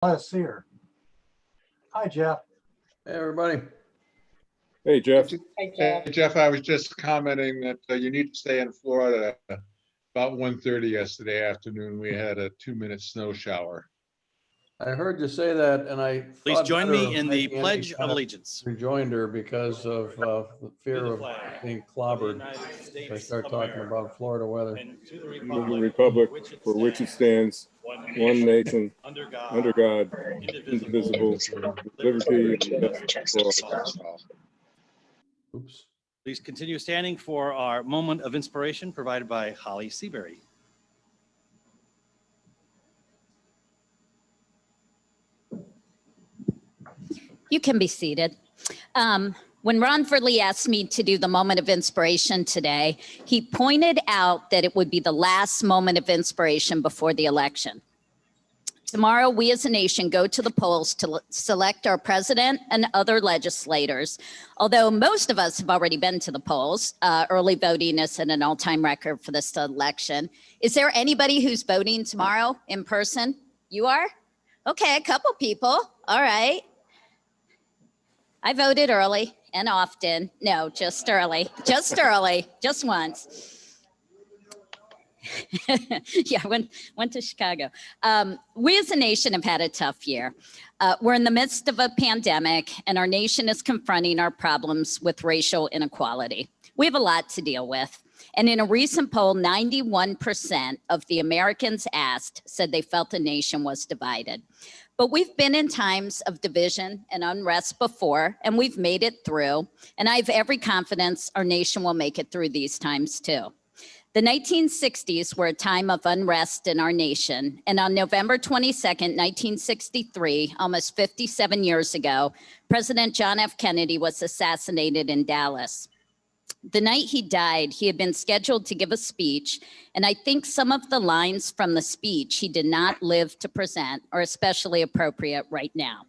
Let's see her. Hi, Jeff. Hey, everybody. Hey, Jeff. Hey, Jeff, I was just commenting that you need to stay in Florida. About 1:30 yesterday afternoon, we had a 2-minute snow shower. I heard you say that, and I Please thought join better me of in the making any Pledge kind of Allegiance. rejoinder because of the fear of being clobbered if I start talking about Florida weather. And to the republic for which it stands, one nation, under God, indivisible, with liberty and justice for all. Oops. Please continue standing for our moment of inspiration provided by Holly Seabury. You can be seated. When Ron Verley asked me to do the moment of inspiration today, he pointed out that it would be the last moment of inspiration before the election. Tomorrow, we as a nation go to the polls to select our president and other legislators. Although most of us have already been to the polls, early voting is at an all-time record for this election. Is there anybody who's voting tomorrow in person? You are? Okay, a couple people. All right. I voted early and often. No, just early, just once. Yeah, went to Chicago. We as a nation have had a tough year. We're in the midst of a pandemic and our nation is confronting our problems with racial inequality. We have a lot to deal with. And in a recent poll, 91% of the Americans asked said they felt the nation was divided. But we've been in times of division and unrest before, and we've made it through. And I have every confidence our nation will make it through these times too. The 1960s were a time of unrest in our nation. And on November 22nd, 1963, almost 57 years ago, President John F. Kennedy was assassinated in Dallas. The night he died, he had been scheduled to give a speech, and I think some of the lines from the speech he did not live to present are especially appropriate right now.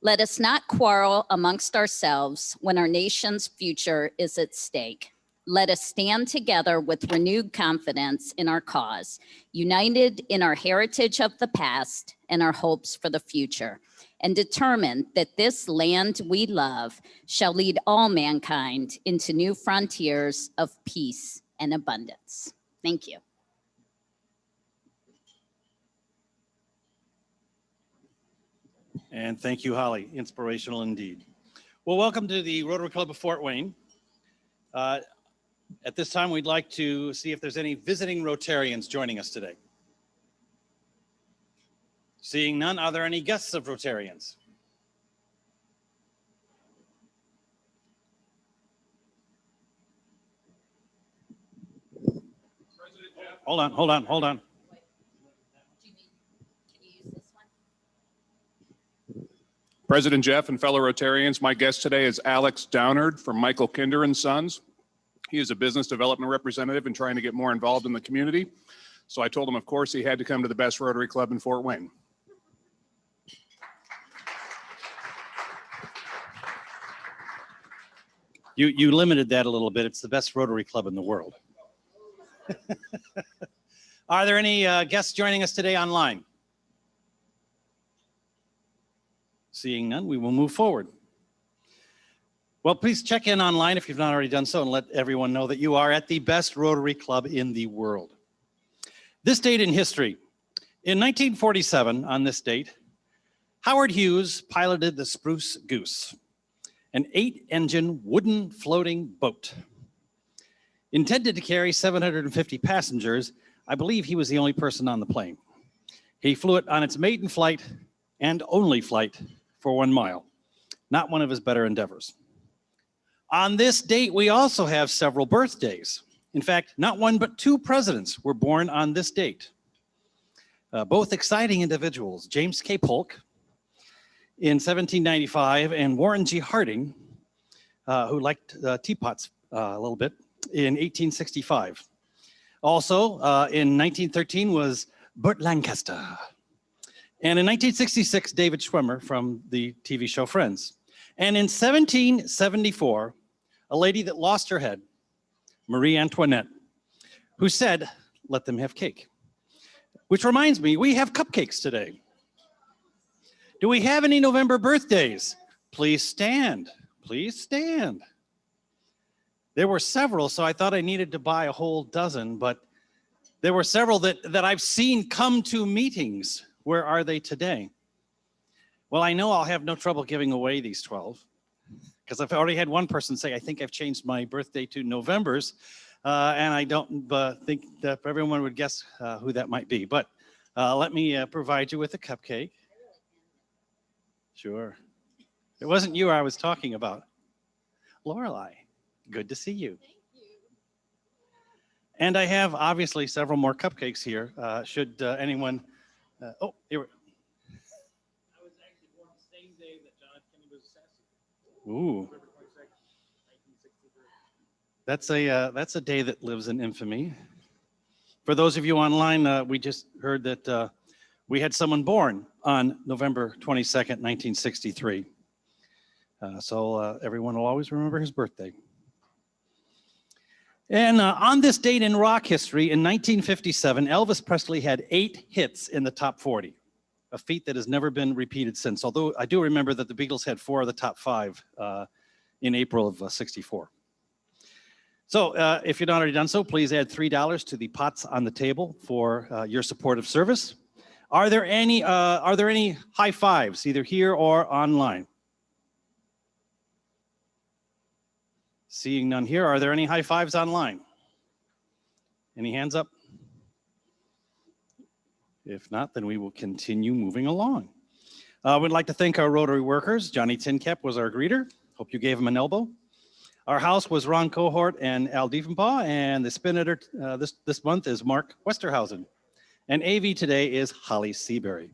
Let us not quarrel amongst ourselves when our nation's future is at stake. Let us stand together with renewed confidence in our cause, united in our heritage of the past and our hopes for the future, and determined that this land we love shall lead all mankind into new frontiers of peace and abundance. Thank you. And thank you, Holly. Inspirational indeed. Well, welcome to the Rotary Club of Fort Wayne. At this time, we'd like to see if there's any visiting Rotarians joining us today. Seeing none, are there any guests of Rotarians? Hold on. President Jeff and fellow Rotarians, my guest today is Alex Downard from Michael Kinder and Sons. He is a business development representative and trying to get more involved in the community. So I told him, of course, he had to come to the best Rotary Club in Fort Wayne. You limited that a little bit. It's the best Rotary Club in the world. Are there any guests joining us today online? Seeing none, we will move forward. Well, please check in online if you've not already done so and let everyone know that you are at the best Rotary Club in the world. This date in history. In 1947, on this date, Howard Hughes piloted the Spruce Goose, an 8-engine wooden floating boat. Intended to carry 750 passengers, I believe he was the only person on the plane. He flew it on its maiden flight and only flight for 1 mile, not one of his better endeavors. On this date, we also have several birthdays. In fact, not one but 2 presidents were born on this date. Both exciting individuals, James K. Polk in 1795 and Warren G. Harding, who liked teapots a little bit, in 1865. Also, in 1913 was Burt Lancaster. And in 1966, David Schwimmer from the TV show Friends. And in 1774, a lady that lost her head, Marie Antoinette, who said, "Let them have cake." Which reminds me, we have cupcakes today. Do we have any November birthdays? Please stand. Please stand. There were several, so I thought I needed to buy a whole dozen, but there were several that I've seen come to meetings. Where are they today? Well, I know I'll have no trouble giving away these 12 because I've already had one person say, I think I've changed my birthday to November's, and I don't think that everyone would guess who that might be. But let me provide you with a cupcake. Sure. It wasn't you I was talking about. Lorelei, good to see you. And I have obviously several more cupcakes here. Should anyone, oh, here. I was actually born the same day that John F. Kennedy was assassinated. Ooh. That's a day that lives in infamy. For those of you online, we just heard that we had someone born on November 22nd, 1963. So everyone will always remember his birthday. And on this date in rock history, in 1957, Elvis Presley had 8 hits in the top 40, a feat that has never been repeated since. Although I do remember that the Beatles had 4 of the top 5 in April of '64. So if you've not already done so, please add $3 to the pots on the table for your supportive service. Are there any high fives, either here or online? Seeing none here, are there any high fives online? Any hands up? If not, then we will continue moving along. We'd like to thank our Rotary workers. Johnny Tincap was our greeter. Hope you gave him an elbow. Our house was Ron Cohort and Al Diefenbaugh, and the spin editor this month is Mark Westerhausen. And AV today is Holly Seabury.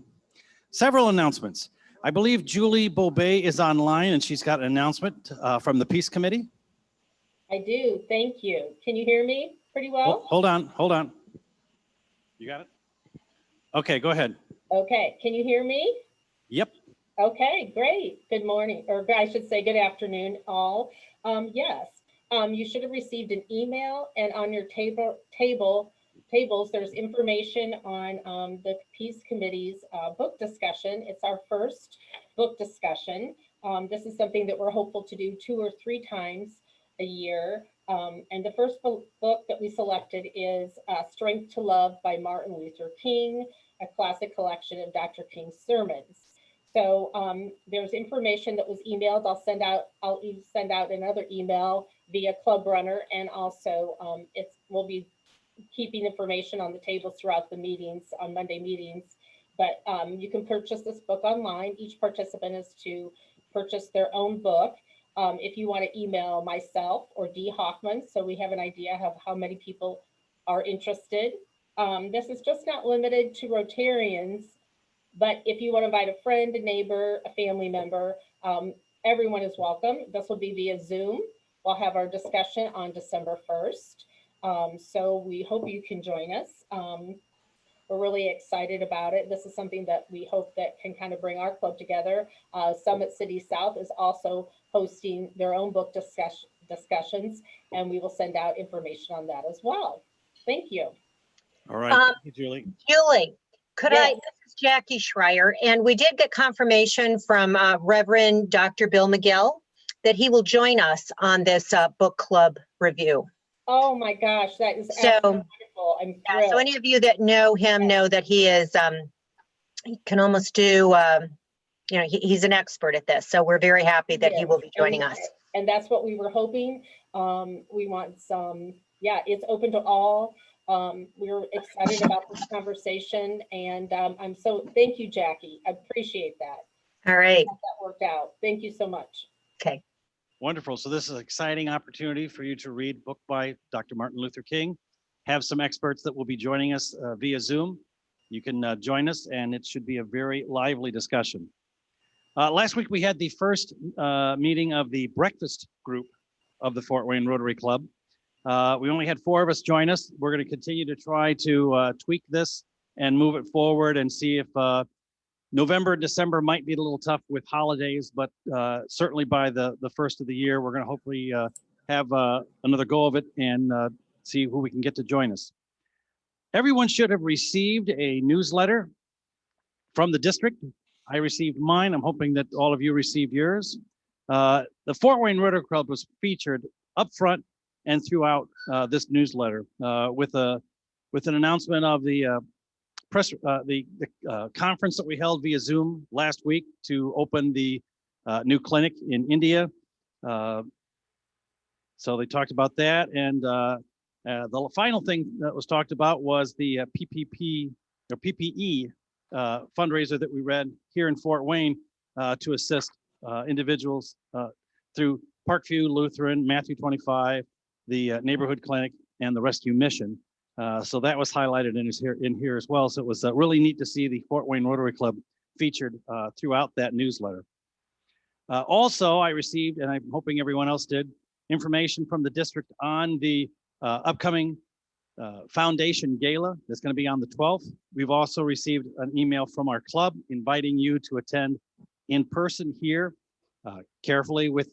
Several announcements. I believe Julie Bobet is online, and she's got an announcement from the Peace Committee. I do. Thank you. Can you hear me pretty well? Hold on. You got it? Okay, go ahead. Okay. Can you hear me? Yep. Okay, great. Good morning, or I should say good afternoon, all. Yes, you should have received an email, and on your tables, there's information on the Peace Committee's book discussion. It's our first book discussion. This is something that we're hopeful to do 2 or 3 times a year. And the first book that we selected is Strength to Love by Martin Luther King, a classic collection of Dr. King's sermons. So there's information that was emailed. I'll send out another email via Club Runner, and also we'll be keeping information on the tables throughout the meetings, on Monday meetings. But you can purchase this book online. Each participant is to purchase their own book. If you want to email myself or Dee Hoffman, so we have an idea of how many people are interested. This is just not limited to Rotarians, but if you want to invite a friend, a neighbor, a family member, everyone is welcome. This will be via Zoom. We'll have our discussion on December 1st. So we hope you can join us. We're really excited about it. This is something that we hope that can kind of bring our club together. Summit City South is also hosting their own book discussions, and we will send out information on that as well. Thank you. All right, thank you, Julie. Julie, could Yes. this is Jackie Schreier, and we did get confirmation from Reverend Dr. Bill McGill that he will join us on this book club review. Oh my gosh, that is So, absolutely wonderful. I'm Yeah, thrilled. so any of you that know him know that he is, he can almost do, he's an expert at this. So we're very happy that he will be joining us. And that's what we were hoping. We want some, it's open to all. We're excited about this conversation, and thank you, Jackie. I appreciate that. All right. That worked out. Thank you so much. Okay. Wonderful. So this is an exciting opportunity for you to read book by Dr. Martin Luther King. Have some experts that will be joining us via Zoom. You can join us, and it should be a very lively discussion. Last week, we had the first meeting of the breakfast group of the Fort Wayne Rotary Club. We only had 4 of us join us. We're going to continue to try to tweak this and move it forward and see if November and December might be a little tough with holidays, but certainly by the first of the year, we're going to hopefully have another go of it and see who we can get to join us. Everyone should have received a newsletter from the district I received mine. I'm hoping that all of you received yours. The Fort Wayne Rotary Club was featured up front and throughout this newsletter with an announcement of the conference that we held via Zoom last week to open the new clinic in India. So they talked about that, and the final thing that was talked about was the PPP or PPE fundraiser that we ran here in Fort Wayne to assist individuals through Parkview Lutheran, Matthew 25, the neighborhood clinic, and the rescue mission. So that was highlighted in here as well. So it was really neat to see the Fort Wayne Rotary Club featured throughout that newsletter. Also, I received, and I'm hoping everyone else did, information from the district on the upcoming foundation gala that's going to be on the 12th. We've also received an email from our club inviting you to attend in person here, carefully with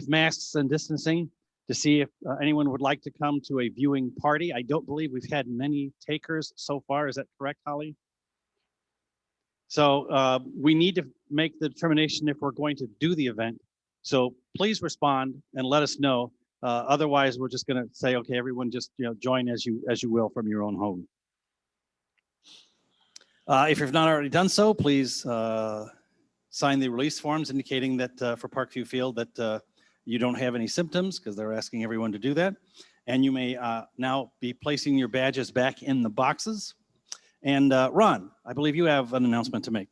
masks and distancing, to see if anyone would like to come to a viewing party. I don't believe we've had many takers so far. Is that correct, Holly? So we need to make the determination if we're going to do the event. So please respond and let us know. Otherwise, we're just going to say, okay, everyone just join as you will from your own home. If you've not already done so, please sign the release forms indicating that for Parkview Field that you don't have any symptoms, because they're asking everyone to do that. And you may now be placing your badges back in the boxes. And Ron, I believe you have an announcement to make.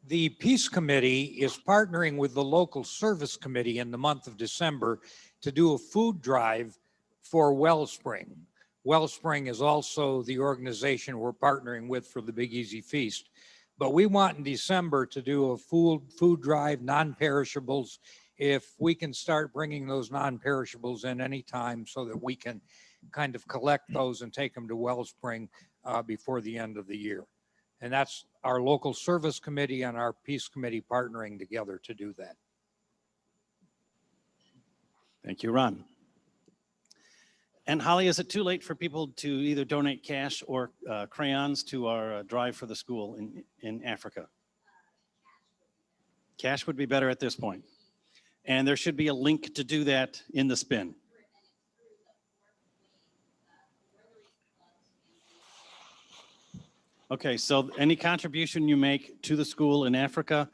The Peace Committee is partnering with the local service committee in the month of December to do a food drive for Wellspring. Wellspring is also the organization we're partnering with for the Big Easy Feast. But we want in December to do a food drive, non-perishables. If we can start bringing those non-perishables in anytime so that we can kind of collect those and take them to Wellspring before the end of the year. And that's our local service committee and our Peace Committee partnering together to do that. Thank you, Ron. And Holly, is it too late for people to either donate cash or crayons to our drive for the school in Africa? Cash would be better at this point. And there should be a link to do that in the spin. Okay, so any contribution you make to the school in Africa,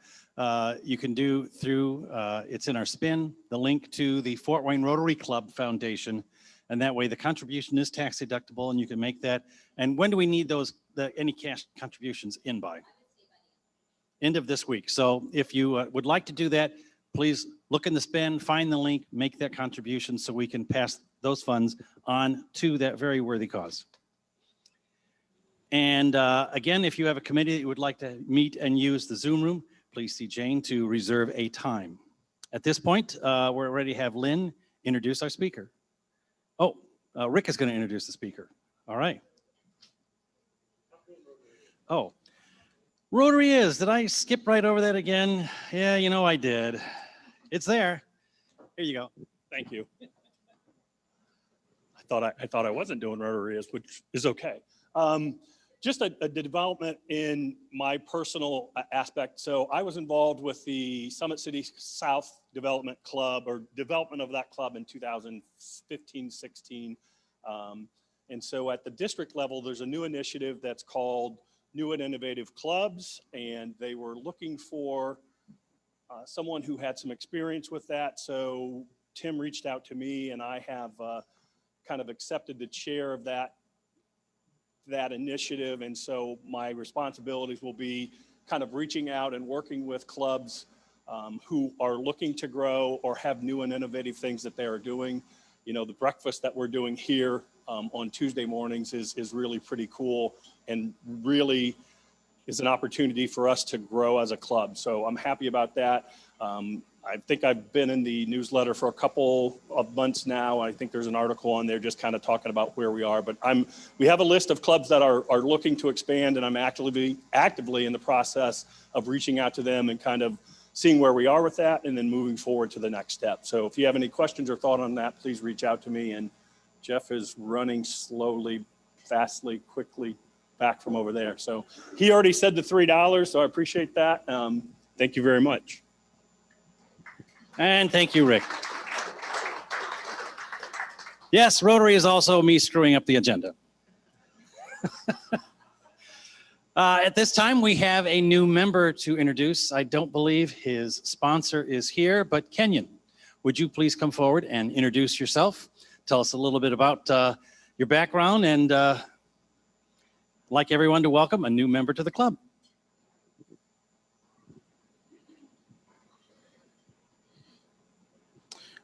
you can do through, it's in our spin, the link to the Fort Wayne Rotary Club Foundation. And that way the contribution is tax deductible and you can make that. And when do we need those, any cash contributions in by? End of this week. So if you would like to do that, please look in the spin, find the link, make that contribution so we can pass those funds on to that very worthy cause. And again, if you have a committee that you would like to meet and use the Zoom room, please see Jane to reserve a time. At this point, we're ready to have Lynn introduce our speaker. Oh, Rick is going to introduce the speaker. All right. Oh, Rotary is. Did I skip right over that again? Yeah, you know I did. It's there. Here you go. Thank you. I thought I wasn't doing Rotary, which is okay. Just a development in my personal aspect. So I was involved with the Summit City South Development Club, or development of that club in 2015-16. And so at the district level, there's a new initiative that's called New and Innovative Clubs, and they were looking for someone who had some experience with that. So Tim reached out to me, and I have kind of accepted the chair of that initiative. And so my responsibilities will be kind of reaching out and working with clubs who are looking to grow or have new and innovative things that they are doing. You know, the breakfast that we're doing here on Tuesday mornings is really pretty cool and really is an opportunity for us to grow as a club. So I'm happy about that. I think I've been in the newsletter for a couple of months now. I think there's an article on there just kind of talking about where we are, but we have a list of clubs that are looking to expand, and I'm actively in the process of reaching out to them and kind of seeing where we are with that and then moving forward to the next step. So if you have any questions or thought on that, please reach out to me. And Jeff is running slowly, fastly, quickly back from over there. So he already said the $3, so I appreciate that. Thank you very much. And thank you, Rick. Yes, Rotary is also me screwing up the agenda. At this time, we have a new member to introduce. I don't believe his sponsor is here, but Kenyon, would you please come forward and introduce yourself? Tell us a little bit about your background, and like everyone to welcome a new member to the club.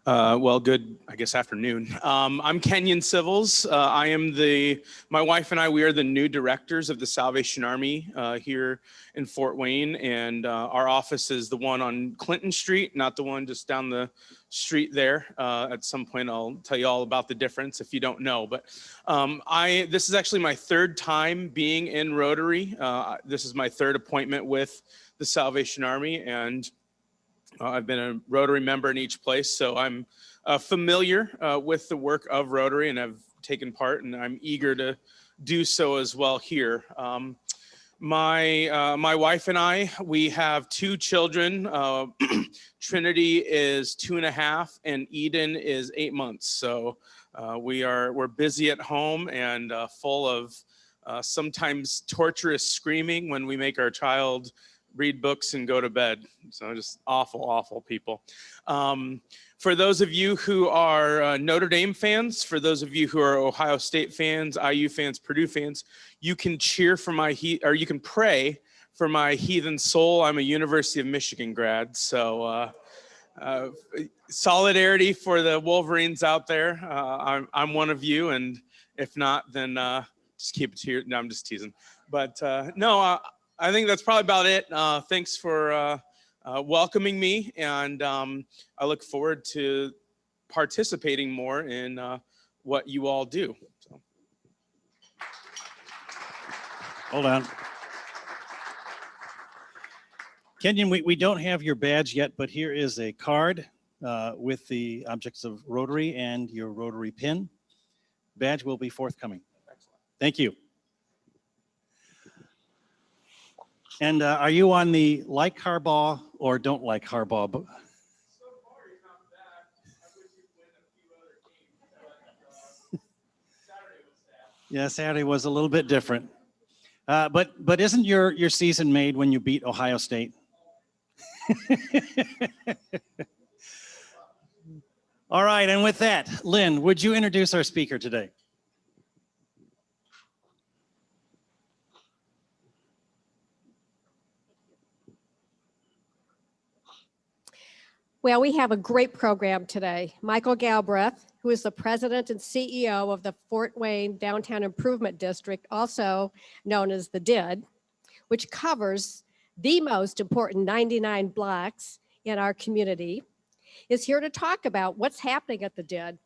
Well, good, I guess, afternoon. I'm Kenyon Civils. My wife and I, we are the new directors of the Salvation Army here in Fort Wayne. And our office is the one on Clinton Street, not the one just down the street there. At some point, I'll tell you all about the difference if you don't know. But this is actually my third time being in Rotary. This is my third appointment with the Salvation Army. And I've been a Rotary member in each place, so I'm familiar with the work of Rotary, and I've taken part, and I'm eager to do so as well here. My wife and I, we have 2 children. Trinity is 2.5, and Eden is 8 months. So we're busy at home and full of sometimes torturous screaming when we make our child read books and go to bed. So just awful, awful people. For those of you who are Notre Dame fans, for those of you who are Ohio State fans, IU fans, Purdue fans, you can cheer for you can pray for my heathen soul. I'm a University of Michigan grad. So solidarity for the Wolverines out there. I'm one of you. And if not, then just keep it here. No, I'm just teasing. But no, I think that's probably about it. Thanks for welcoming me, and I look forward to participating more in what you all do. So. Hold on. Kenyon, we don't have your badge yet, but here is a card with the objects of Rotary and your Rotary pin. Badge will be forthcoming. Excellent. Thank you. And are you on the like Harbaugh or don't like Harbaugh? So far, he's not bad. I wish he'd win a few other games, but Saturday was sad. Yeah, Saturday was a little bit different. But isn't your season made when you beat Ohio State? All right, and with that, Lynn, would you introduce our speaker today? Well, we have a great program today. Michael Galbraith, who is the president and CEO of the Fort Wayne Downtown Improvement District, also known as the DID, which covers the most important 99 blocks in our community, is here to talk about what's happening at the DID.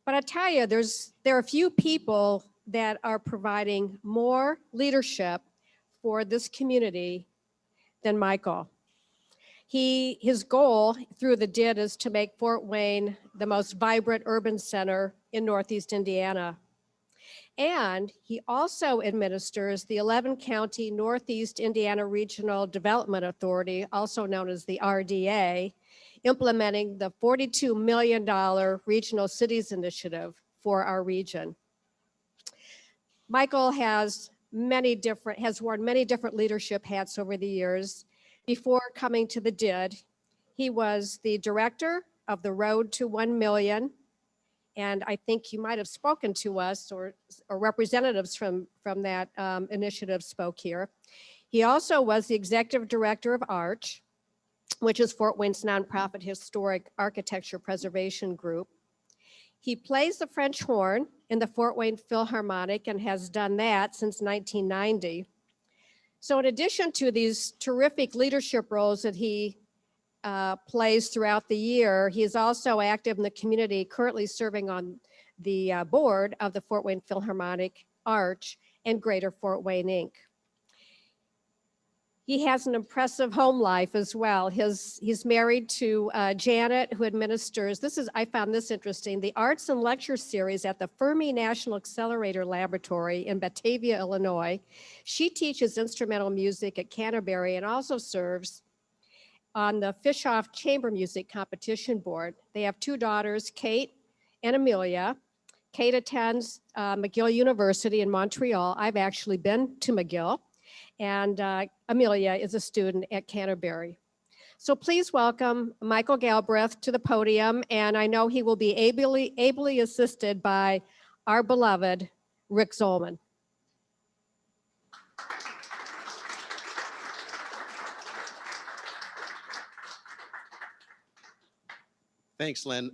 But I tell you, there are a few people that are providing more leadership for this community than Michael. His goal through the DID is to make Fort Wayne the most vibrant urban center in Northeast Indiana. And he also administers the 11-county Northeast Indiana Regional Development Authority, also known as the RDA, implementing the $42 million Regional Cities Initiative for our region. Michael has worn many different leadership hats over the years. Before coming to the DID, he was the director of the Road to 1 Million. And I think you might have spoken to us or representatives from that initiative spoke here. He also was the executive director of ARCH, which is Fort Wayne's nonprofit historic architecture preservation group. He plays the French horn in the Fort Wayne Philharmonic and has done that since 1990. So in addition to these terrific leadership roles that he plays throughout the year, he is also active in the community, currently serving on the board of the Fort Wayne Philharmonic, ARCH, and Greater Fort Wayne, Inc. He has an impressive home life as well. He's married to Janet, who administers, I found this interesting, the Arts and Lecture Series at the Fermi National Accelerator Laboratory in Batavia, Illinois. She teaches instrumental music at Canterbury and also serves on the Fishoff Chamber Music Competition Board. They have two daughters, Kate and Amelia. Kate attends McGill University in Montreal. I've actually been to McGill. And Amelia is a student at Canterbury. So please welcome Michael Galbraith to the podium, and I know he will be ably assisted by our beloved Rick Zolman. Thanks, Lynn.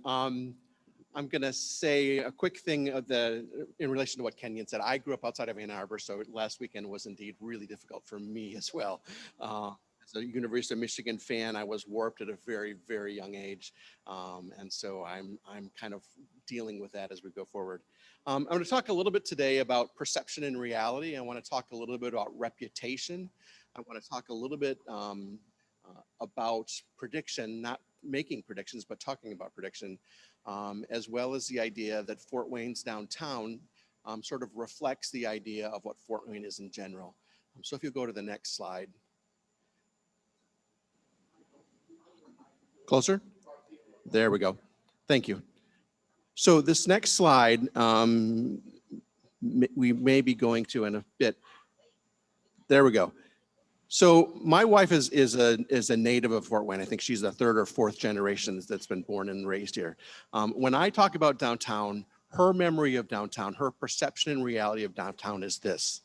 I'm going to say a quick thing in relation to what Kenyon said. I grew up outside of Ann Arbor, so last weekend was indeed really difficult for me as well. As a University of Michigan fan, I was warped at a very, very young age. And so I'm kind of dealing with that as we go forward. I'm going to talk a little bit today about perception and reality. I want to talk a little bit about reputation. I want to talk a little bit about prediction, not making predictions, but talking about prediction. As well as the idea that Fort Wayne's downtown sort of reflects the idea of what Fort Wayne is in general. So if you go to the next slide. Closer? There we go. Thank you. So this next slide, we may be going to in a bit. There we go. So my wife is a native of Fort Wayne. I think she's the third or fourth generation that's been born and raised here. When I talk about downtown, her memory of downtown, her perception and reality of downtown is this.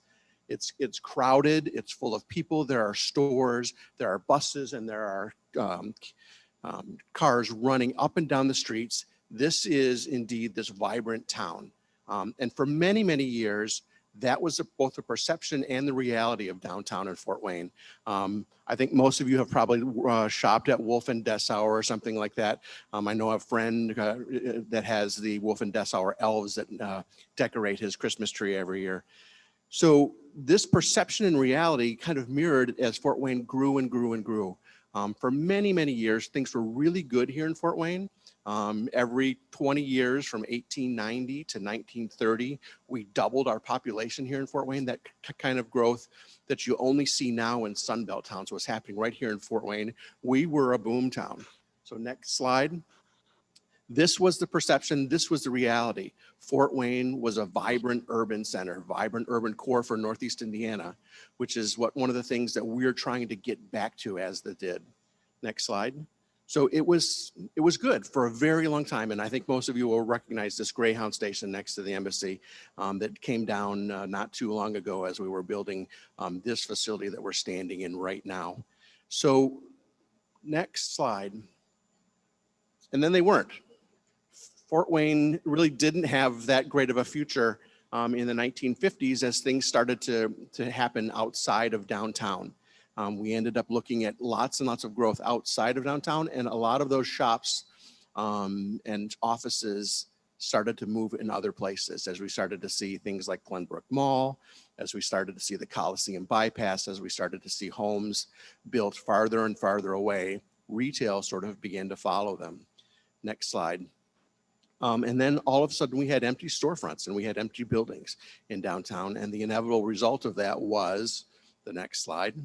It's crowded, it's full of people, there are stores, there are buses, and there are cars running up and down the streets. This is indeed this vibrant town. And for many, many years, that was both the perception and the reality of downtown in Fort Wayne. I think most of you have probably shopped at Wolf and Dessauer or something like that. I know a friend that has the Wolf and Dessauer elves that decorate his Christmas tree every year. So this perception and reality kind of mirrored as Fort Wayne grew and grew and grew. For many, many years, things were really good here in Fort Wayne. Every 20 years from 1890 to 1930, we doubled our population here in Fort Wayne. That kind of growth that you only see now in Sunbelt towns was happening right here in Fort Wayne. We were a boom town. So next slide. This was the perception, this was the reality. Fort Wayne was a vibrant urban center, vibrant urban core for Northeast Indiana, which is one of the things that we're trying to get back to as the did. Next slide. So it was good for a very long time. And I think most of you will recognize this Greyhound station next to the embassy that came down not too long ago as we were building this facility that we're standing in right now. So next slide. And then they weren't. Fort Wayne really didn't have that great of a future in the 1950s as things started to happen outside of downtown. We ended up looking at lots and lots of growth outside of downtown, and a lot of those shops and offices started to move in other places as we started to see things like Glenbrook Mall, as we started to see the Coliseum bypass, as we started to see homes built farther and farther away. Retail sort of began to follow them. Next slide. And then all of a sudden we had empty storefronts and we had empty buildings in downtown, and the inevitable result of that was, the next slide,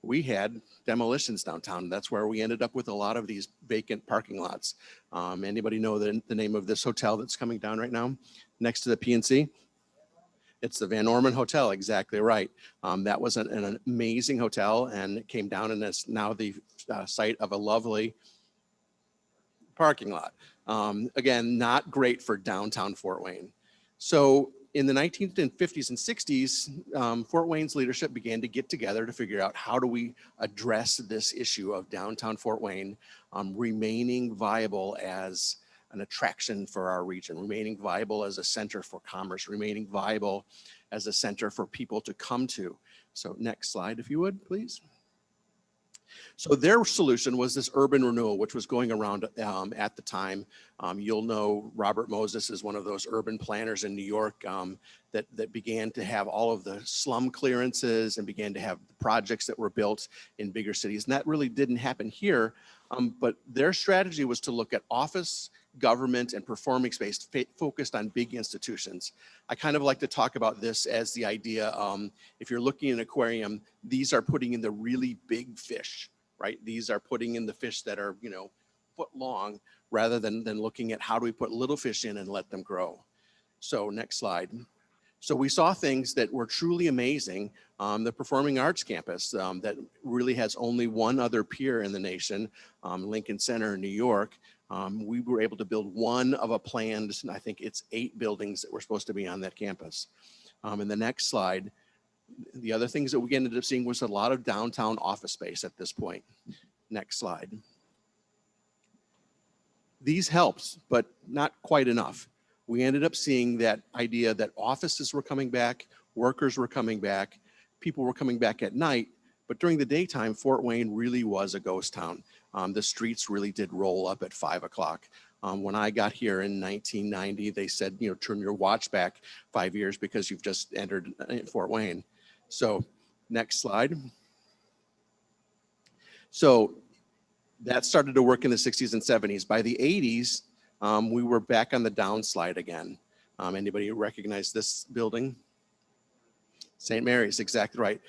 we had demolitions downtown. That's where we ended up with a lot of these vacant parking lots. Anybody know the name of this hotel that's coming down right now next to the PNC? It's the Van Orman Hotel, exactly right. That was an amazing hotel, and it came down and is now the site of a lovely parking lot. Again, not great for downtown Fort Wayne. So in the 1950s and 60s, Fort Wayne's leadership began to get together to figure out how do we address this issue of downtown Fort Wayne remaining viable as an attraction for our region, remaining viable as a center for commerce, remaining viable as a center for people to come to. So next slide, if you would, please. So their solution was this urban renewal, which was going around at the time. You'll know Robert Moses is one of those urban planners in New York that began to have all of the slum clearances and began to have projects that were built in bigger cities. And that really didn't happen here. But their strategy was to look at office, government, and performing space focused on big institutions. I kind of like to talk about this as the idea, if you're looking at an aquarium, these are putting in the really big fish, right? These are putting in the fish that are, foot long, rather than looking at how do we put little fish in and let them grow. So next slide. So we saw things that were truly amazing. The Performing Arts Campus that really has only one other peer in the nation, Lincoln Center in New York. We were able to build one of a planned, I think it's 8 buildings that were supposed to be on that campus. In the next slide, the other things that we ended up seeing was a lot of downtown office space at this point. Next slide. These helped, but not quite enough. We ended up seeing that idea that offices were coming back, workers were coming back, people were coming back at night, but during the daytime, Fort Wayne really was a ghost town. The streets really did roll up at 5 o'clock. When I got here in 1990, they said, turn your watch back 5 years because you've just entered Fort Wayne. So next slide. So that started to work in the 60s and 70s. By the 80s, we were back on the downslide again. Anybody recognize this building? St. Mary's, exactly right.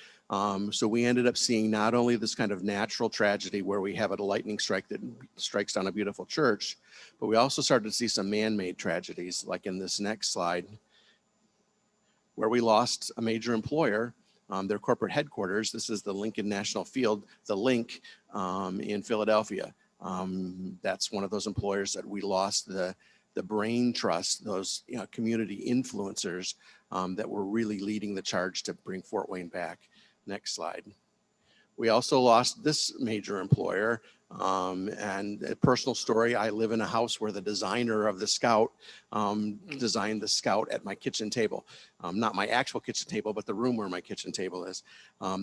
So we ended up seeing not only this kind of natural tragedy where we have a lightning strike that strikes down a beautiful church, but we also started to see some man-made tragedies, like in this next slide, where we lost a major employer, their corporate headquarters. This is the Lincoln National Field, the Link in Philadelphia. That's one of those employers that we lost the brain trust, those community influencers that were really leading the charge to bring Fort Wayne back. Next slide. We also lost this major employer, and a personal story. I live in a house where the designer of the Scout designed the Scout at my kitchen table. Not my actual kitchen table, but the room where my kitchen table is.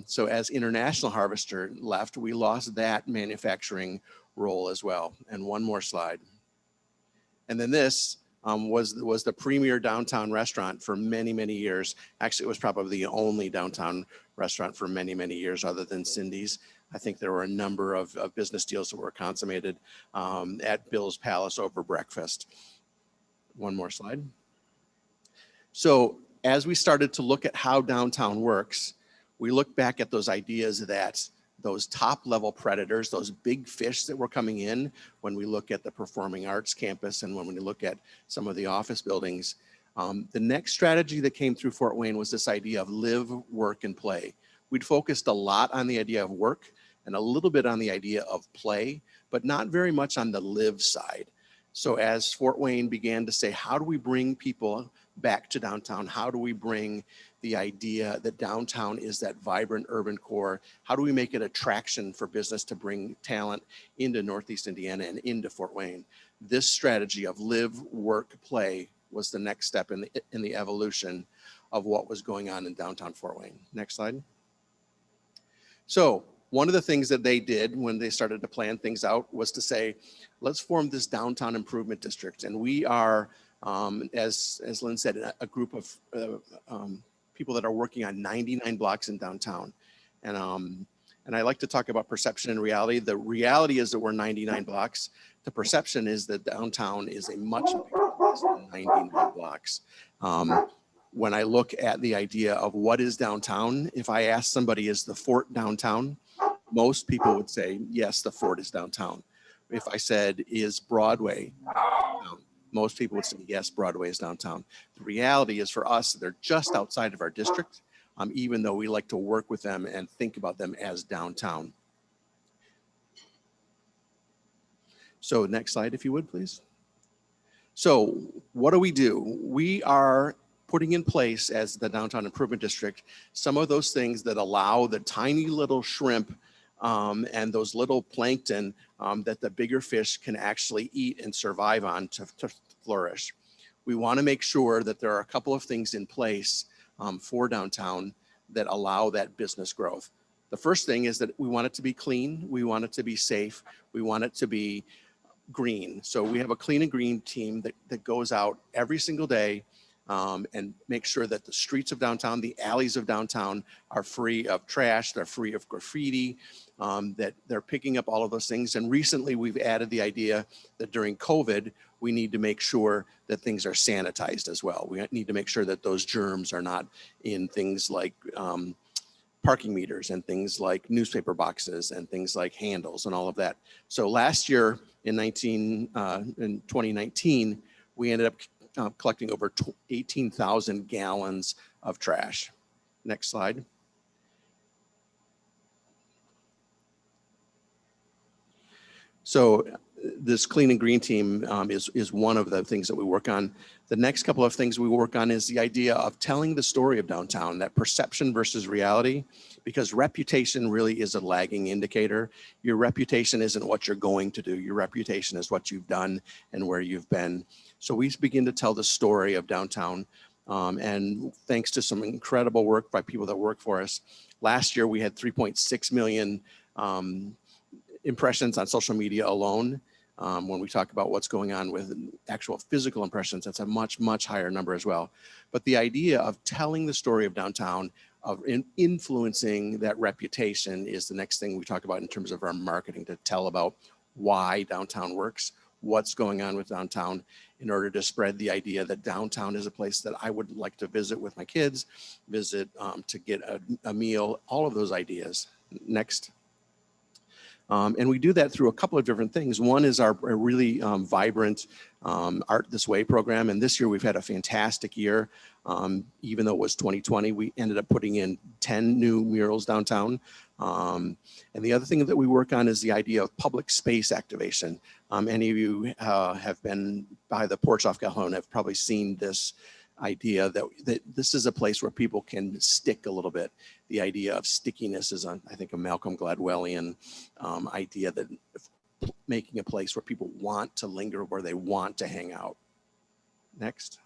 So as International Harvester left, we lost that manufacturing role as well. And one more slide. And then this was the premier downtown restaurant for many, many years. Actually, it was probably the only downtown restaurant for many, many years other than Cindy's. I think there were a number of business deals that were consummated at Bill's Palace over breakfast. One more slide. So as we started to look at how downtown works, we look back at those ideas that those top level predators, those big fish that were coming in, when we look at the Performing Arts Campus and when we look at some of the office buildings, the next strategy that came through Fort Wayne was this idea of live, work, and play. We'd focused a lot on the idea of work and a little bit on the idea of play, but not very much on the live side. So as Fort Wayne began to say, how do we bring people back to downtown? How do we bring the idea that downtown is that vibrant urban core? How do we make it attraction for business to bring talent into Northeast Indiana and into Fort Wayne? This strategy of live, work, play was the next step in the evolution of what was going on in downtown Fort Wayne. Next slide. So one of the things that they did when they started to plan things out was to say, let's form this downtown improvement district. And we are, as Lynn said, a group of people that are working on 99 blocks in downtown. And I like to talk about perception and reality. The reality is that we're 99 blocks. The perception is that downtown is a much bigger place than 99 blocks. When I look at the idea of what is downtown, if I ask somebody, is the Fort downtown? Most people would say, yes, the Fort is downtown. If I said, is Broadway downtown? Most people would say, yes, Broadway is downtown. The reality is for us, they're just outside of our district, even though we like to work with them and think about them as downtown. So next slide, if you would, please. So what do? We are putting in place as the Downtown Improvement District some of those things that allow the tiny little shrimp and those little plankton that the bigger fish can actually eat and survive on to flourish. We want to make sure that there are a couple of things in place for downtown that allow that business growth. The first thing is that we want it to be clean. We want it to be safe. We want it to be green. So we have a clean and green team that goes out every single day and make sure that the streets of downtown, the alleys of downtown are free of trash, they're free of graffiti, that they're picking up all of those things. And recently we've added the idea that during COVID, we need to make sure that things are sanitized as well. We need to make sure that those germs are not in things like parking meters and things like newspaper boxes and things like handles and all of that. So last year in 2019, we ended up collecting over 18,000 gallons of trash. Next slide. So this clean and green team is one of the things that we work on. The next couple of things we work on is the idea of telling the story of downtown, that perception versus reality, because reputation really is a lagging indicator. Your reputation isn't what you're going to do. Your reputation is what you've done and where you've been. So we begin to tell the story of downtown. And thanks to some incredible work by people that work for us, last year we had 3.6 million impressions on social media alone. When we talk about what's going on with actual physical impressions, that's a much, much higher number as well. But the idea of telling the story of downtown, of influencing that reputation is the next thing we talk about in terms of our marketing, to tell about why downtown works, what's going on with downtown, in order to spread the idea that downtown is a place that I would like to visit with my kids, visit to get a meal, all of those ideas. Next. And we do that through a couple of different things. One is our really vibrant Art This Way program. And this year we've had a fantastic year. Even though it was 2020, we ended up putting in 10 new murals downtown. And the other thing that we work on is the idea of public space activation. Any of you have been by the porch off Calhoun have probably seen this idea that this is a place where people can stick a little bit. The idea of stickiness is, I think, a Malcolm Gladwellian idea, that making a place where people want to linger, where they want to hang out. Next.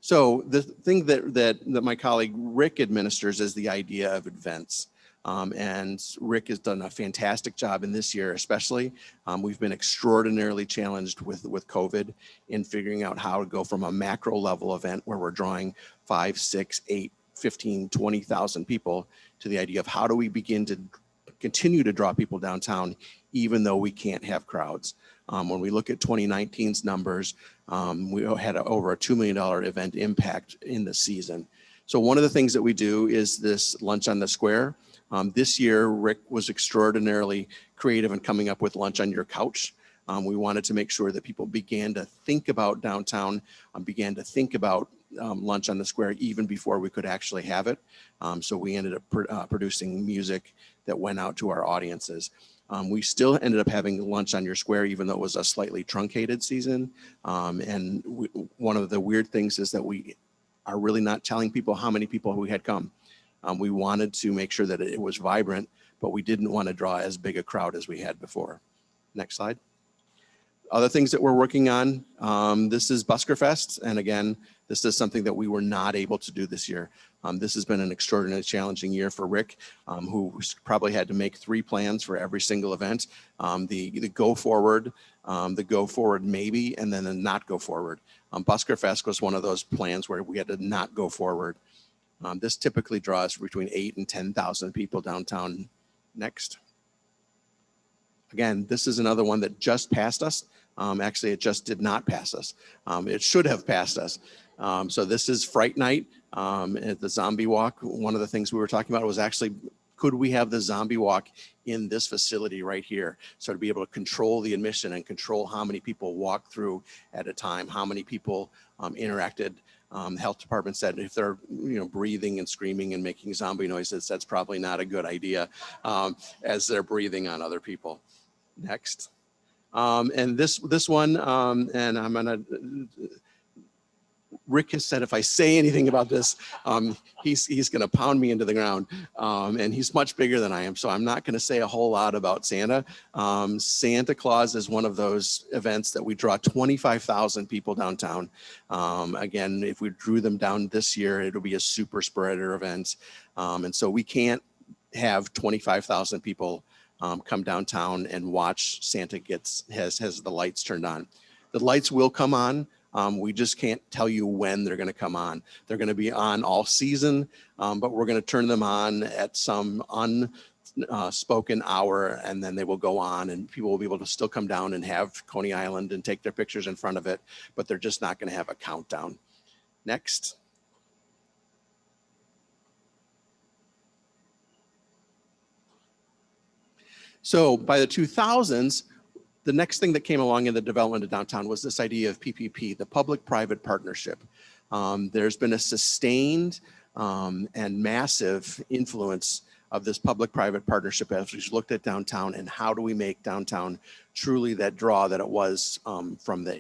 So the thing that my colleague Rick administers is the idea of events. And Rick has done a fantastic job in this year, especially. We've been extraordinarily challenged with COVID in figuring out how to go from a macro level event where we're drawing 5, 6, 8, 15, 20,000 people to the idea of how do we begin to continue to draw people downtown, even though we can't have crowds. When we look at 2019's numbers, we had over a $2 million event impact in the season. So one of the things that we do is this Lunch on the Square. This year, Rick was extraordinarily creative in coming up with Lunch on Your Couch. We wanted to make sure that people began to think about downtown, began to think about Lunch on the Square even before we could actually have it. So we ended up producing music that went out to our audiences. We still ended up having Lunch on Your Square, even though it was a slightly truncated season. One of the weird things is that we are really not telling people how many people we had come. We wanted to make sure that it was vibrant, but we didn't want to draw as big a crowd as we had before. Next slide. Other things that we're working on, this is Busker Fest. And again, this is something that we were not able to do this year. This has been an extraordinarily challenging year for Rick, who probably had to make 3 plans for every single event. The go forward, the go forward maybe, and then the not go forward. Busker Fest was one of those plans where we had to not go forward. This typically draws between 8,000 and 10,000 people downtown. Next. Again, this is another one that just passed us. Actually, it just did not pass us. It should have passed us. So this is Fright Night at the Zombie Walk. One of the things we were talking about was actually, could we have the Zombie Walk in this facility right here? So to be able to control the admission and control how many people walk through at a time, how many people interacted. The health department said if they're breathing and screaming and making zombie noises, that's probably not a good idea as they're breathing on other people. Next. And this one, and I'm gonna, Rick has said if I say anything about this, he's gonna pound me into the ground. And he's much bigger than I am, so I'm not gonna say a whole lot about Santa. Santa Claus is one of those events that we draw 25,000 people downtown. Again, if we drew them down this year, it'll be a super spreader event. And so we can't have 25,000 people come downtown and watch Santa has the lights turned on. The lights will come on. We just can't tell you when they're going to come on. They're going to be on all season, but we're going to turn them on at some unspoken hour, and then they will go on, and people will be able to still come down and have Coney Island and take their pictures in front of it, but they're just not going to have a countdown. Next. So by the 2000s, the next thing that came along in the development of downtown was this idea of PPP, the public-private partnership. There's been a sustained and massive influence of this public-private partnership as we've looked at downtown and how do we make downtown truly that draw that it was from the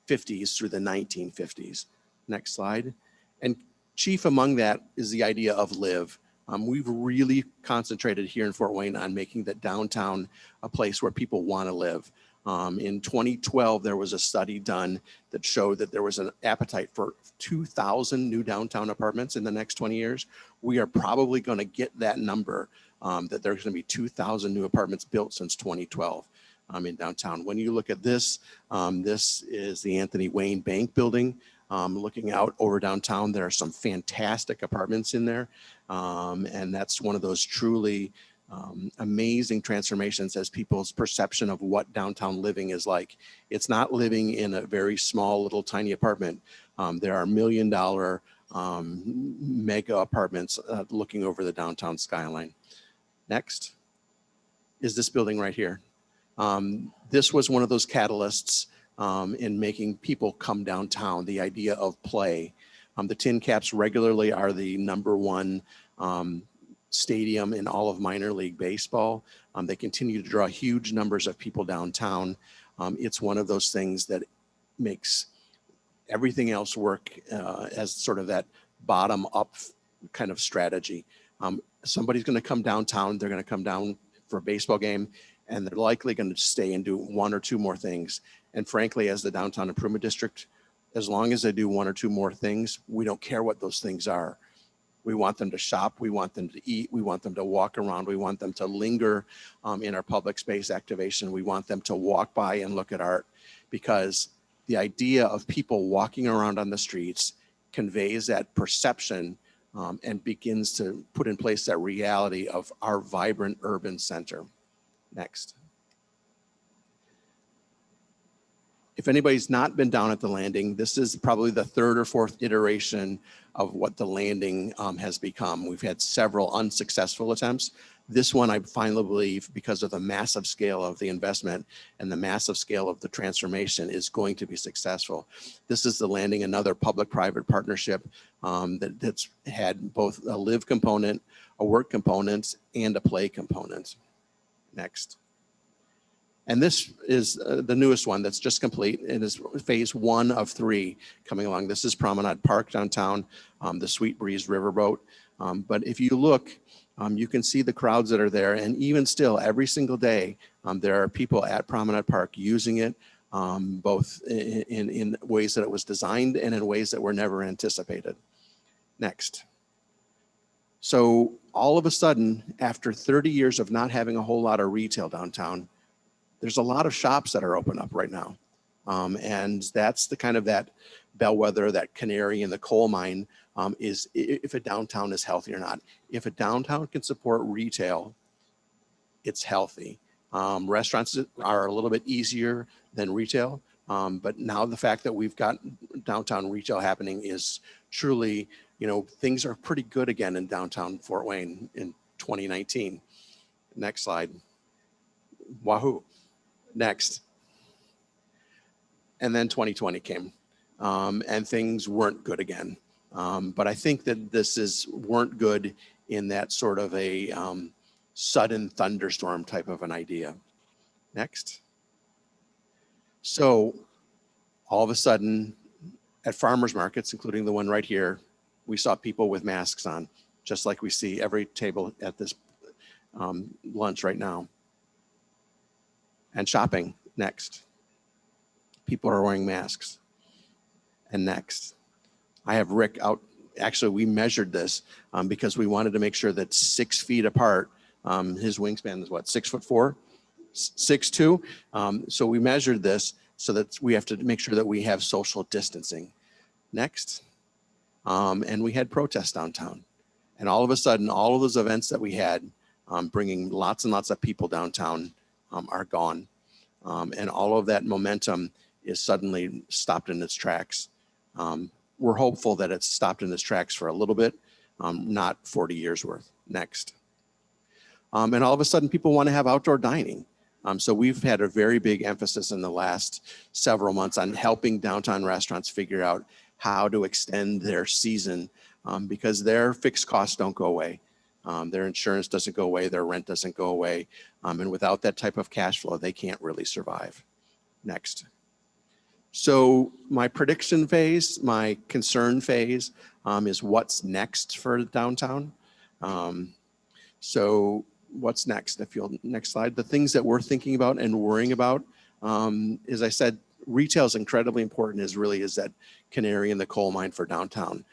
1850s through the 1950s. Next slide. And chief among that is the idea of live. We've really concentrated here in Fort Wayne on making the downtown a place where people want to live. In 2012, there was a study done that showed that there was an appetite for 2,000 new downtown apartments in the next 20 years. We are probably going to get that number, that there's going to be 2,000 new apartments built since 2012 in downtown. When you look at this, this is the Anthony Wayne Bank building. Looking out over downtown, there are some fantastic apartments in there. And that's one of those truly amazing transformations as people's perception of what downtown living is like. It's not living in a very small little tiny apartment. There are $1 million mega apartments looking over the downtown skyline. Next is this building right here. This was one of those catalysts in making people come downtown, the idea of play. The Tin Caps regularly are the #1 stadium in all of minor league baseball. They continue to draw huge numbers of people downtown. It's one of those things that makes everything else work as sort of that bottom up kind of strategy. Somebody's going to come downtown, they're going to come down for a baseball game, and they're likely going to stay and do 1 or 2 more things. And frankly, as the Downtown Improvement District, as long as they do 1 or 2 more things, we don't care what those things are. We want them to shop, we want them to eat, we want them to walk around, we want them to linger in our public space activation. We want them to walk by and look at art, because the idea of people walking around on the streets conveys that perception and begins to put in place that reality of our vibrant urban center. Next. If anybody's not been down at the Landing, this is probably the 3rd or 4th iteration of what the Landing has become. We've had several unsuccessful attempts. This one, I finally believe, because of the massive scale of the investment and the massive scale of the transformation, is going to be successful. This is the Landing, another public-private partnership that's had both a live component, a work component, and a play component. Next. And this is the newest one that's just complete. It is phase 1 of 3 coming along. This is Promenade Park downtown, the Sweet Breeze Riverboat. But if you look, you can see the crowds that are there. And even still, every single day, there are people at Promenade Park using it, both in ways that it was designed and in ways that were never anticipated. Next. So all of a sudden, after 30 years of not having a whole lot of retail downtown, there's a lot of shops that are open up right now. And that's the kind of that bellwether, that canary in the coal mine, is if a downtown is healthy or not. If a downtown can support retail, it's healthy. Restaurants are a little bit easier than retail, but now the fact that we've got downtown retail happening is truly, you know, things are pretty good again in downtown Fort Wayne in 2019. Next slide. Wahoo. Next. And then 2020 came, and things weren't good again. But I think that weren't good in that sort of a sudden thunderstorm type of an idea. Next. So all of a sudden at farmers markets, including the one right here, we saw people with masks on, just like we see every table at this lunch right now. And shopping, next. People are wearing masks. And next. I have Rick out actually, we measured this because we wanted to make sure that 6 feet apart, his wingspan is what, 6'4", 6'2". So we measured this so that we have to make sure that we have social distancing. Next. And we had protests downtown. And all of a sudden, all of those events that we had, bringing lots and lots of people downtown, are gone. And all of that momentum is suddenly stopped in its tracks. We're hopeful that it's stopped in its tracks for a little bit, not 40 years worth. Next. And all of a sudden, people want to have outdoor dining. So we've had a very big emphasis in the last several months on helping downtown restaurants figure out how to extend their season because their fixed costs don't go away. Their insurance doesn't go away, their rent doesn't go away. And without that type of cash flow, they can't really survive. Next. So my prediction phase, my concern phase is what's next for downtown. So what's next? If you'll, next slide. The things that we're thinking about and worrying about, as I said, retail is incredibly important, is that canary in the coal mine for downtown.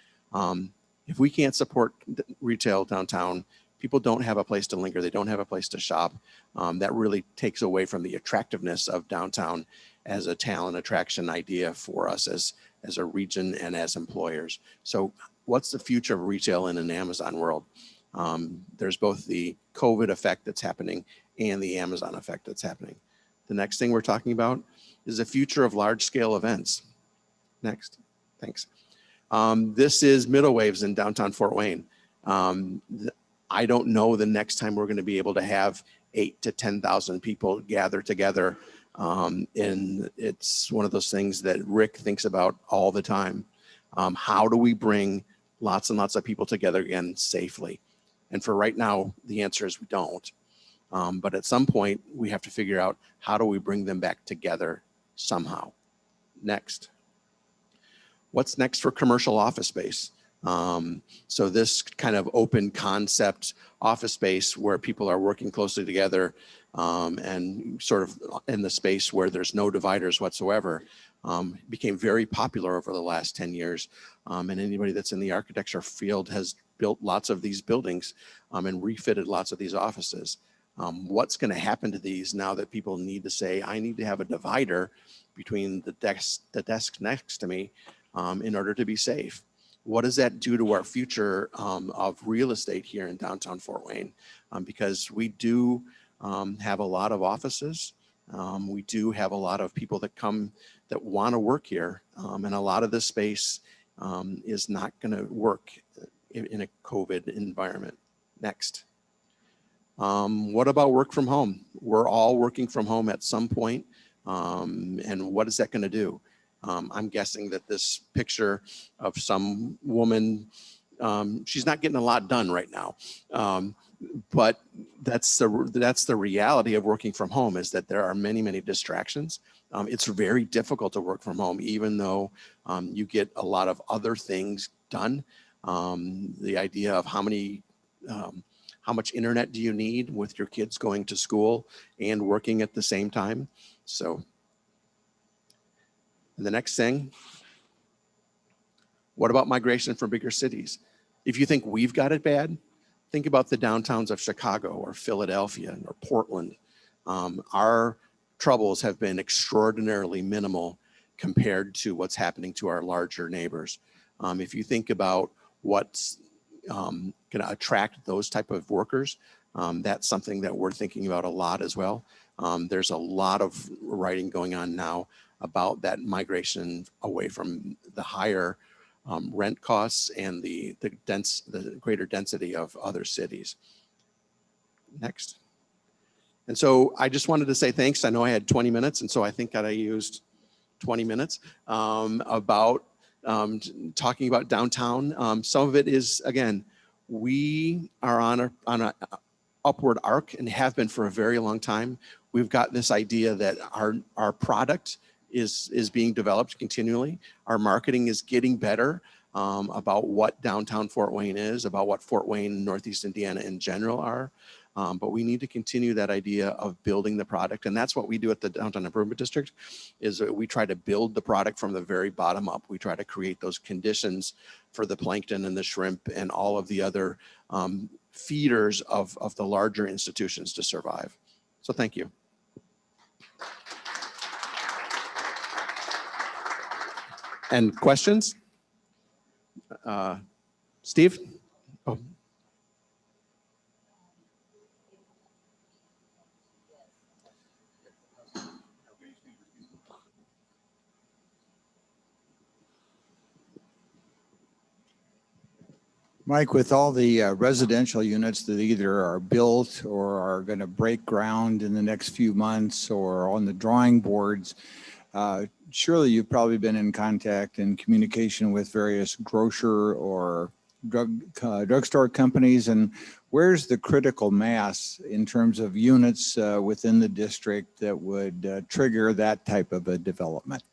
If we can't support retail downtown, people don't have a place to linger. They don't have a place to shop. That really takes away from the attractiveness of downtown as a talent attraction idea for us as a region and as employers. So what's the future of retail in an Amazon world? There's both the COVID effect that's happening and the Amazon effect that's happening. The next thing we're talking about is the future of large scale events. Next, thanks. This is middle waves in downtown Fort Wayne. I don't know the next time we're going to be able to have 8,000 to 10,000 people gather together. And it's one of those things that Rick thinks about all the time. How do we bring lots and lots of people together again safely? And for right now, the answer is we don't. But at some point, we have to figure out how do we bring them back together somehow. Next. What's next for commercial office space? So this kind of open concept office space where people are working closely together and sort of in the space where there's no dividers whatsoever became very popular over the last 10 years. And anybody that's in the architecture field has built lots of these buildings and refitted lots of these offices. What's going to happen to these now that people need to say, I need to have a divider between the desk next to me in order to be safe? What does that do to our future of real estate here in downtown Fort Wayne? Because we do have a lot of offices. We do have a lot of people that come that want to work here. And a lot of this space is not going to work in a COVID environment. Next. What about work from home? We're all working from home at some point. And what is that going to do? I'm guessing that this picture of some woman, she's not getting a lot done right now. But that's the reality of working from home, is that there are many, many distractions. It's very difficult to work from home, even though you get a lot of other things done. The idea of how much internet do you need with your kids going to school and working at the same time? So the next thing, what about migration from bigger cities? If you think we've got it bad, think about the downtowns of Chicago or Philadelphia or Portland. Our troubles have been extraordinarily minimal compared to what's happening to our larger neighbors. If you think about what's going to attract those type of workers, that's something that we're thinking about a lot as well. There's a lot of writing going on now about that migration away from the higher rent costs and the greater density of other cities. Next. And so I just wanted to say thanks. I know I had 20 minutes, and so I think that I used 20 minutes about talking about downtown. Some of it is, again, we are on a upward arc and have been for a very long time. We've got this idea that our product is being developed continually. Our marketing is getting better about what downtown Fort Wayne is, about what Fort Wayne, Northeast Indiana in general are. But we need to continue that idea of building the product. And that's what we do at the Downtown Improvement District, is that we try to build the product from the very bottom up. We try to create those conditions for the plankton and the shrimp and all of the other feeders of the larger institutions to survive. So thank you. And questions? Steve? Oh. Mike, with all the residential units that either are built or are going to break ground in the next few months or on the drawing boards, surely you've probably been in contact and communication with various grocer or drugstore companies. And where's the critical mass in terms of units within the district that would trigger that type of a development?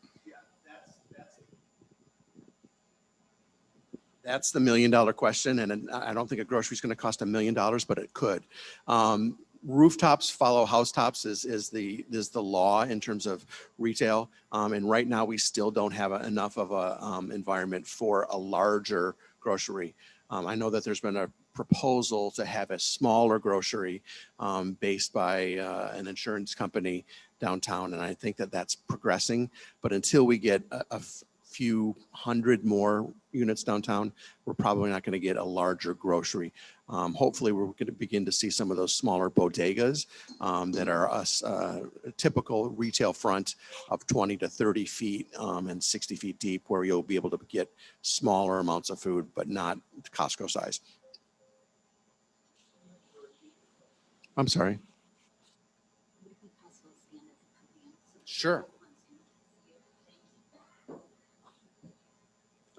That's the $1 million question. And I don't think a grocery is going to cost $1 million, but it could. Rooftops follow housetops is the law in terms of retail. And right now we still don't have enough of a environment for a larger grocery. I know that there's been a proposal to have a smaller grocery based by an insurance company downtown. And I think that that's progressing. But until we get a few hundred more units downtown, we're probably not going to get a larger grocery. Hopefully we're going to begin to see some of those smaller bodegas that are a typical retail front of 20 to 30 feet and 60 feet deep, where you'll be able to get smaller amounts of food, but not Costco size. I'm sorry. Sure.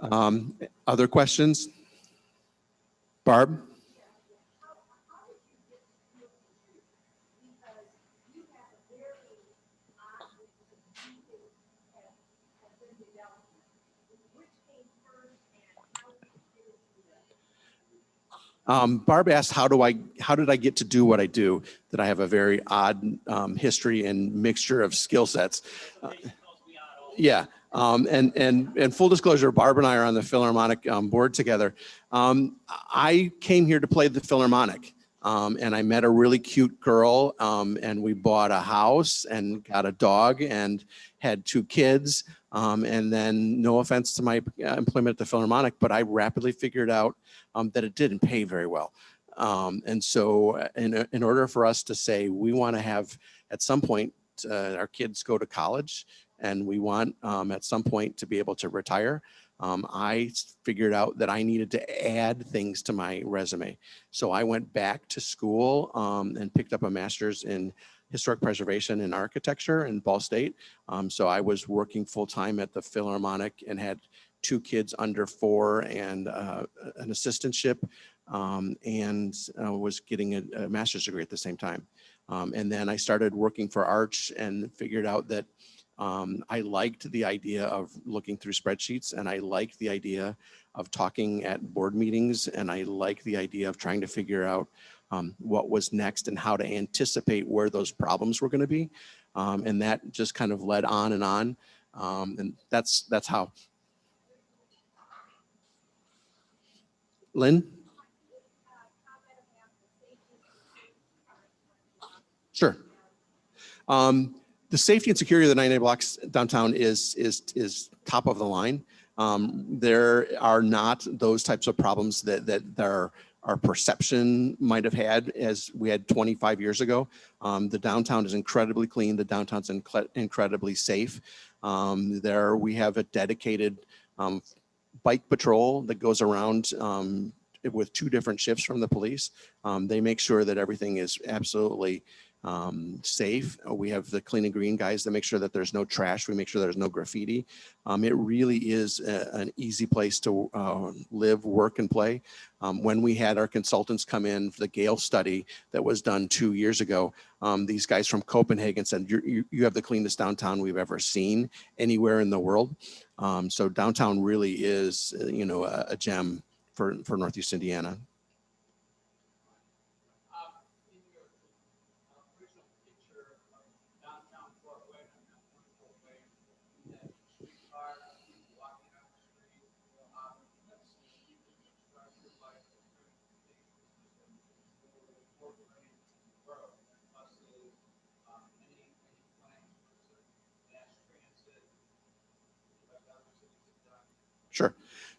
Other questions? Barb? Barb asked, how did I get to do what I do? That I have a very odd history and mixture of skill sets. Yeah. And full disclosure, Barb and I are on the Philharmonic board together. I came here to play the Philharmonic, and I met a really cute girl, and we bought a house and got a dog and had 2 kids. And then, no offense to my employment at the Philharmonic, but I rapidly figured out that it didn't pay very well. And so in order for us to say we want to have at some point our kids go to college, and we want at some point to be able to retire, I figured out that I needed to add things to my resume. So I went back to school and picked up a master's in historic preservation and architecture in Ball State. So I was working full time at the Philharmonic and had 2 kids under 4 and an assistantship, and was getting a master's degree at the same time. And then I started working for Arch and figured out that I liked the idea of looking through spreadsheets, and I liked the idea of talking at board meetings, and I liked the idea of trying to figure out what was next and how to anticipate where those problems were going to be. And that just kind of led on and on. And that's how. Lynn? Sure. The safety and security of the 98 blocks downtown is top of the line. There are not those types of problems that our perception might have had as we had 25 years ago. The downtown is incredibly clean. The downtown's incredibly safe. There we have a dedicated bike patrol that goes around with 2 different shifts from the police. They make sure that everything is absolutely safe. We have the clean and green guys that make sure that there's no trash. We make sure there's no graffiti. It really is an easy place to live, work, and play. When we had our consultants come in for the Gale study that was done 2 years ago, these guys from Copenhagen said, you have the cleanest downtown we've ever seen anywhere in the world. So downtown really is, a gem for Northeast Indiana.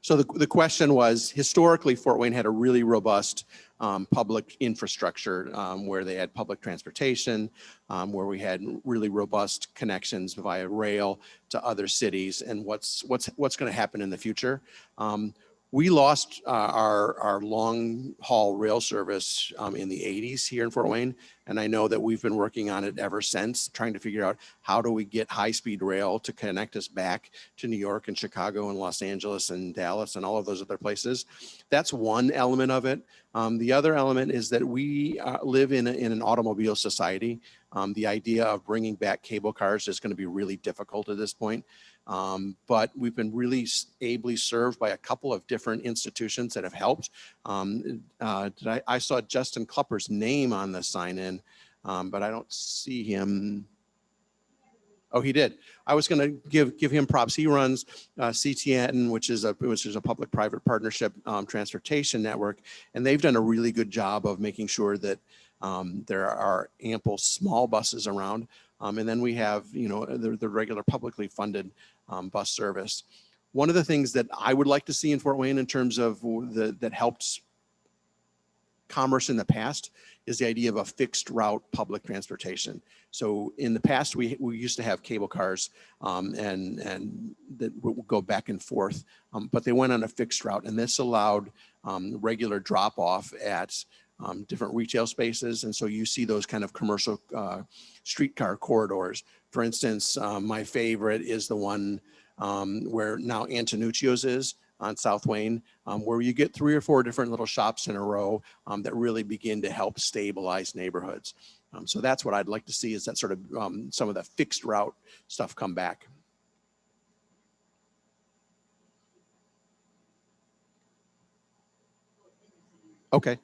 So the question was, historically, Fort Wayne had a really robust public infrastructure where they had public transportation, where we had really robust connections via rail to other cities, and what's going to happen in the future. We lost our long haul rail service in the 80s here in Fort Wayne. And I know that we've been working on it ever since, trying to figure out how do we get high speed rail to connect us back to New York and Chicago and Los Angeles and Dallas and all of those other places. That's one element of it. The other element is that we live in an automobile society. The idea of bringing back cable cars is going to be really difficult at this point. But we've been really ably served by a couple of different institutions that have helped. I saw Justin Klupper's name on the sign-in, but I don't see him. Oh, he did. I was going to give him props. He runs CTN, which is a public-private partnership transportation network, and they've done a really good job of making sure that there are ample small buses around. And then we have, the regular publicly funded bus service. One of the things that I would like to see in Fort Wayne in terms of that helped commerce in the past is the idea of a fixed route public transportation. So in the past, we used to have cable cars and that would go back and forth, but they went on a fixed route, and this allowed regular drop off at different retail spaces. And so you see those kind of commercial streetcar corridors. For instance, my favorite is the one where now Antonuccio's is on South Wayne, where you get 3 or 4 different little shops in a row that really begin to help stabilize neighborhoods. So that's what I'd like to see, is that sort of some of the fixed route stuff come back. Okay.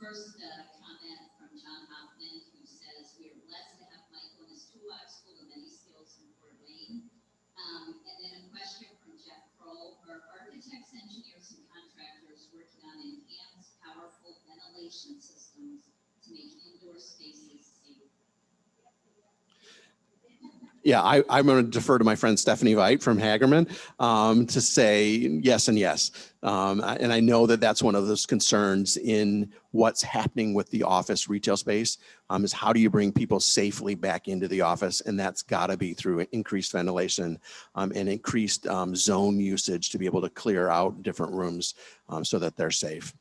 First comment from John Hoffman, who says, we are blessed to have Michael and his toolbox full of many skills in Fort Wayne. And then a question from Jeff Kroll. Are architects, engineers, and contractors working on enhanced, powerful ventilation systems to make indoor spaces safe? Yeah, I'm going to defer to my friend Stephanie Veit from Hagerman to say yes and yes. And I know that that's one of those concerns in what's happening with the office retail space is how do you bring people safely back into the office? And that's got to be through increased ventilation and increased zone usage to be able to clear out different rooms so that they're safe.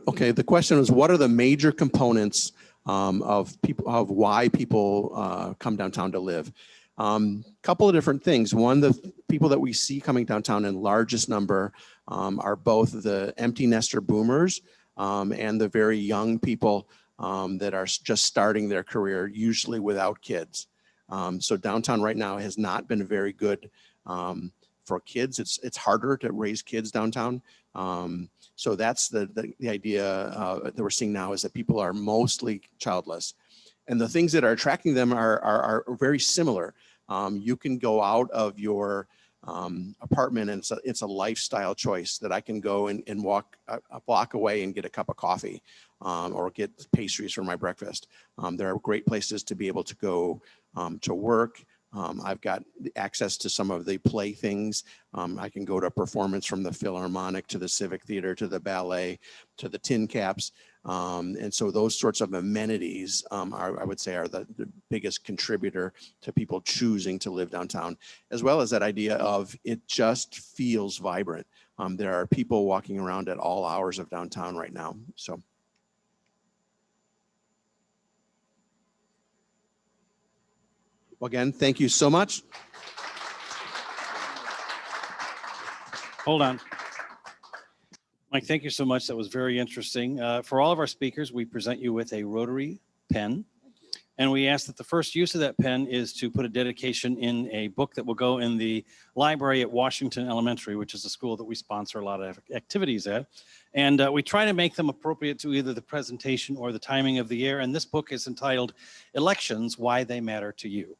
Okay, the question was, what are the major components of why people come downtown to live? Couple of different things. One, the people that we see coming downtown in largest number are both the empty nester boomers and the very young people that are just starting their career, usually without kids. So downtown right now has not been very good for kids. It's harder to raise kids downtown. So that's the idea that we're seeing now, is that people are mostly childless. And the things that are attracting them are very similar. You can go out of your apartment and it's a lifestyle choice that I can go and walk a block away and get a cup of coffee or get pastries for my breakfast. There are great places to be able to go to work. I've got access to some of the play-things. I can go to a performance from the Philharmonic to the Civic Theater to the ballet to the Tin Caps. And so those sorts of amenities I would say are the biggest contributor to people choosing to live downtown, as well as that idea of it just feels vibrant. There are people walking around at all hours of downtown right now. So. Again, thank you so much. Hold on. Mike, thank you so much. That was very interesting. For all of our speakers, we present you with a Rotary pen. And we ask that the first use of that pen is to put a dedication in a book that will go in the library at Washington Elementary, which is a school that we sponsor a lot of activities at. And we try to make them appropriate to either the presentation or the timing of the year. And this book is entitled Elections, Why They Matter to You.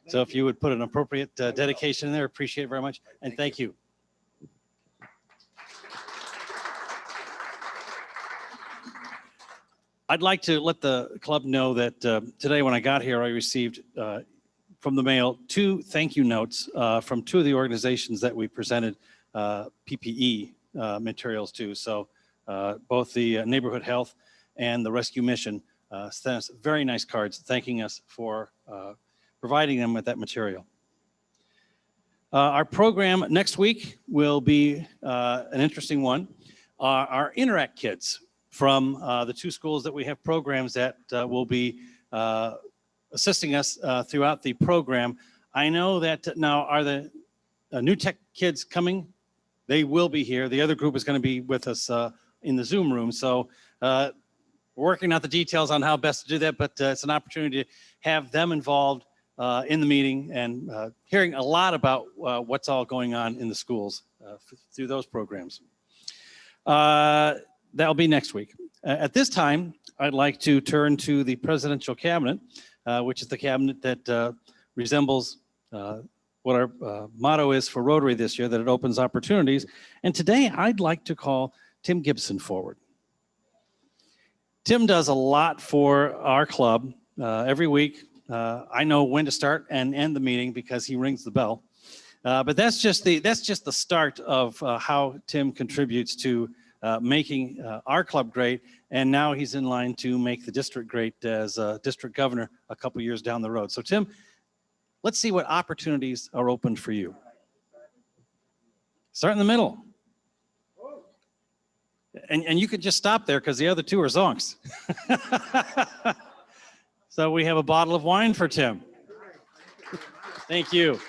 So if you would put an appropriate dedication in there, appreciate it very much. And thank you. I'd like to let the club know that today when I got here, I received from the mail 2 thank you notes from 2 of the organizations that we presented PPE materials to. So both the Neighborhood Health and the Rescue Mission sent us very nice cards thanking us for providing them with that material. Our program next week will be an interesting one. Our Interact kids from the 2 schools that we have programs that will be assisting us throughout the program. I know that now are the New Tech kids coming? They will be here. The other group is going to be with us in the Zoom room. So we're working out the details on how best to do that, but it's an opportunity to have them involved in the meeting and hearing a lot about what's all going on in the schools through those programs. That'll be next week. At this time, I'd like to turn to the presidential cabinet, which is the cabinet that resembles what our motto is for Rotary this year, that it opens opportunities. And today I'd like to call Tim Gibson forward. Tim does a lot for our club every week. I know when to start and end the meeting because he rings the bell. But that's just the start of how Tim contributes to making our club great. And now he's in line to make the district great as district governor a couple years down the road. So Tim, let's see what opportunities are open for you. Start in the middle. And you could just stop there because the other 2 are zonks. So we have a bottle of wine for Tim. Thank you.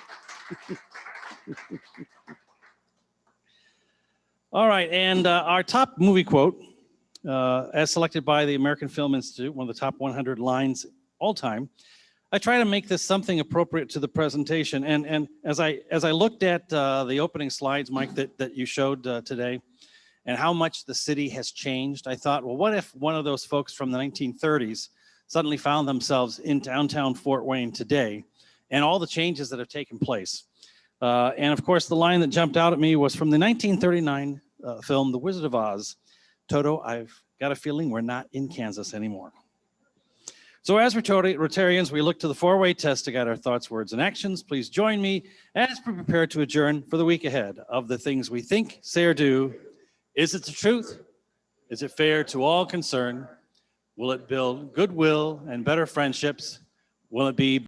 All right, and our top movie quote, as selected by the American Film Institute, one of the top 100 lines all time. I try to make this something appropriate to the presentation. And as I looked at the opening slides, Mike, that you showed today, and how much the city has changed, I thought, well, what if one of those folks from the 1930s suddenly found themselves in downtown Fort Wayne today, and all the changes that have taken place. And of course, the line that jumped out at me was from the 1939 film, The Wizard of Oz. Toto, I've got a feeling we're not in Kansas anymore. So as Rotarians, we look to the 4-way test to guide our thoughts, words, and actions. Please join me as we prepare to adjourn for the week ahead of the things we think, say, or do. Is it the truth? Is it fair to all concerned? Will it build goodwill and better friendships? Will it be